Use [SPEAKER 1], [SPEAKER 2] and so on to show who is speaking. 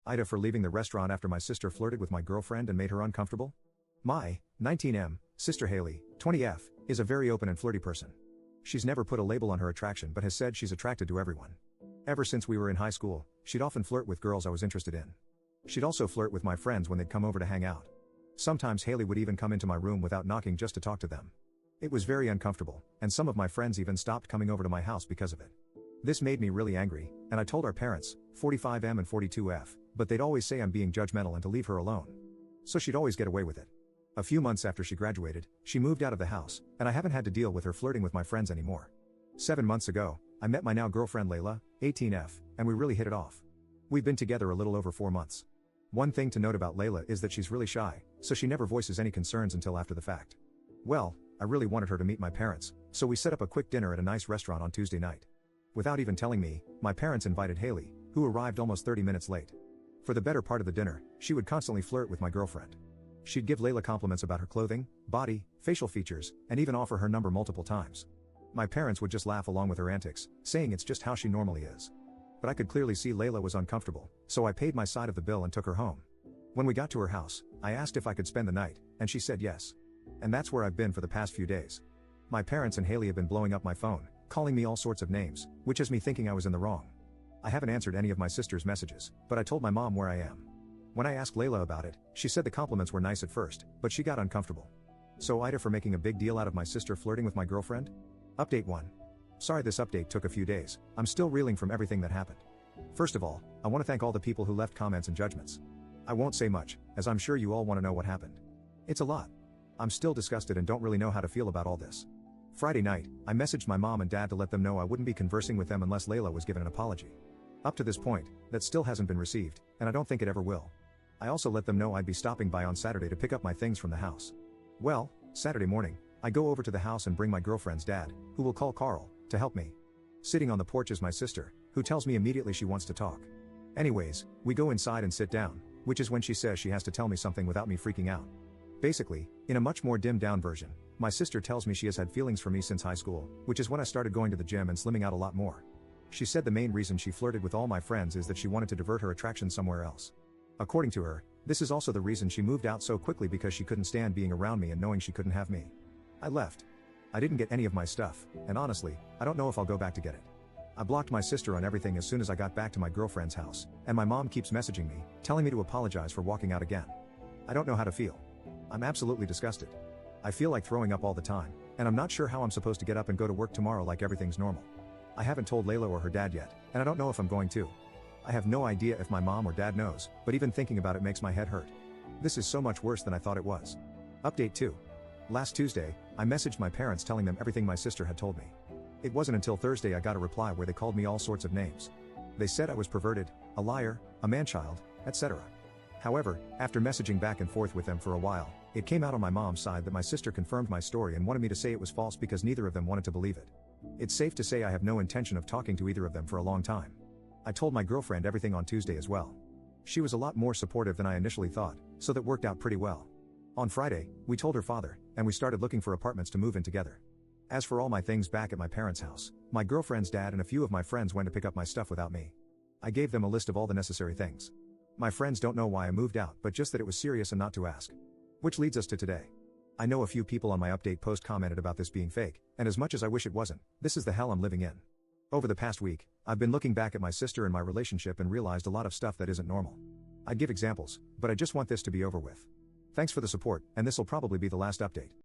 [SPEAKER 1] AITA for leaving the restaurant after my sister flirted with my girlfriend and made her uncomfortable. My 19M sister Haley, 20F, is a very open and flirty person. She's never put a label on her attraction but has said she's attracted to everyone. Ever since we were in high school, she'd often flirt with girls I was interested in. She'd also flirt with my friends when they'd come over to hang out. Sometimes Haley would even come into my room without knocking just to talk to them. It was very uncomfortable, and some of my friends even stopped coming over to my house because of it. This made me really angry, and I told our parents, 45M and 42F, but they'd always say I'm being judgmental and to leave her alone. So she'd always get away with it. A few months after she graduated, she moved out of the house, and I haven't had to deal with her flirting with my friends anymore. 7 months ago, I met my now girlfriend Layla, 18F, and we really hit it off. We've been together a little over 4 months. One thing to note about Layla is that she's really shy, so she never voices any concerns until after the fact. Well, I really wanted her to meet my parents, so we set up a quick dinner at a nice restaurant on Tuesday night. Without even telling me, my parents invited Haley, who arrived almost 30 minutes late. For the better part of the dinner, she would constantly flirt with my girlfriend. She'd give Layla compliments about her clothing, body, facial features, and even offer her number multiple times. My parents would just laugh along with her antics, saying it's just how she normally is. But I could clearly see Layla was uncomfortable, so I paid my side of the bill and took her home. When we got to her house, I asked if I could spend the night, and she said yes. And that's where I've been for the past few days. My parents and Haley have been blowing up my phone, calling me all sorts of names, which has me thinking I was in the wrong. I haven't answered any of my sister's messages, but I told my mom where I am. When I asked Layla about it, she said the compliments were nice at first, but she got uncomfortable. So AITA for making a big deal out of my sister flirting with my girlfriend? Update 1. Sorry this update took a few days, I'm still reeling from everything that happened. First of all, I want to thank all the people who left comments and judgments. I won't say much, as I'm sure you all want to know what happened. It's a lot. I'm still disgusted and don't really know how to feel about all this. Friday night, I messaged my mom and dad to let them know I wouldn't be conversing with them unless Layla was given an apology. Up to this point, that still hasn't been received, and I don't think it ever will. I also let them know I'd be stopping by on Saturday to pick up my things from the house. Well, Saturday morning, I go over to the house and bring my girlfriend's dad, who we'll call Carl, to help me. Sitting on the porch is my sister, who tells me immediately she wants to talk. Anyways, we go inside and sit down, which is when she says she has to tell me something without me freaking out. Basically, in a much more dimmed down version, my sister tells me she has had feelings for me since high school, which is when I started going to the gym and slimming out a lot more. She said the main reason she flirted with all my friends is that she wanted to divert her attraction somewhere else. According to her, this is also the reason she moved out so quickly because she couldn't stand being around me and knowing she couldn't have me. I left. I didn't get any of my stuff, and honestly, I don't know if I'll go back to get it. I blocked my sister on everything as soon as I got back to my girlfriend's house, and my mom keeps messaging me, telling me to apologize for walking out again. I don't know how to feel. I'm absolutely disgusted. I feel like throwing up all the time, and I'm not sure how I'm supposed to get up and go to work tomorrow like everything's normal. I haven't told Layla or her dad yet, and I don't know if I'm going to. I have no idea if my mom or dad knows, but even thinking about it makes my head hurt. This is so much worse than I thought it was. Update 2. Last Tuesday, I messaged my parents telling them everything my sister had told me. It wasn't until Thursday I got a reply where they called me all sorts of names. They said I was perverted, a liar, a man-child, etc. However, after messaging back and forth with them for a while, it came out on my mom's side that my sister confirmed my story and wanted me to say it was false because neither of them wanted to believe it. It's safe to say I have no intention of talking to either of them for a long time. I told my girlfriend everything on Tuesday as well. She was a lot more supportive than I initially thought, so that worked out pretty well. On Friday, we told her father, and we started looking for apartments to move in together. As for all my things back at my parents' house, my girlfriend's dad and a few of my friends went to pick up my stuff without me. I gave them a list of all the necessary things. My friends don't know why I moved out, but just that it was serious and not to ask. Which leads us to today. I know a few people on my update post commented about this being fake, and as much as I wish it wasn't, this is the hell I'm living in. Over the past week, I've been looking back at my sister and my relationship and realized a lot of stuff that isn't normal. I'd give examples, but I just want this to be over with. Thanks for the support, and this'll probably be the last update.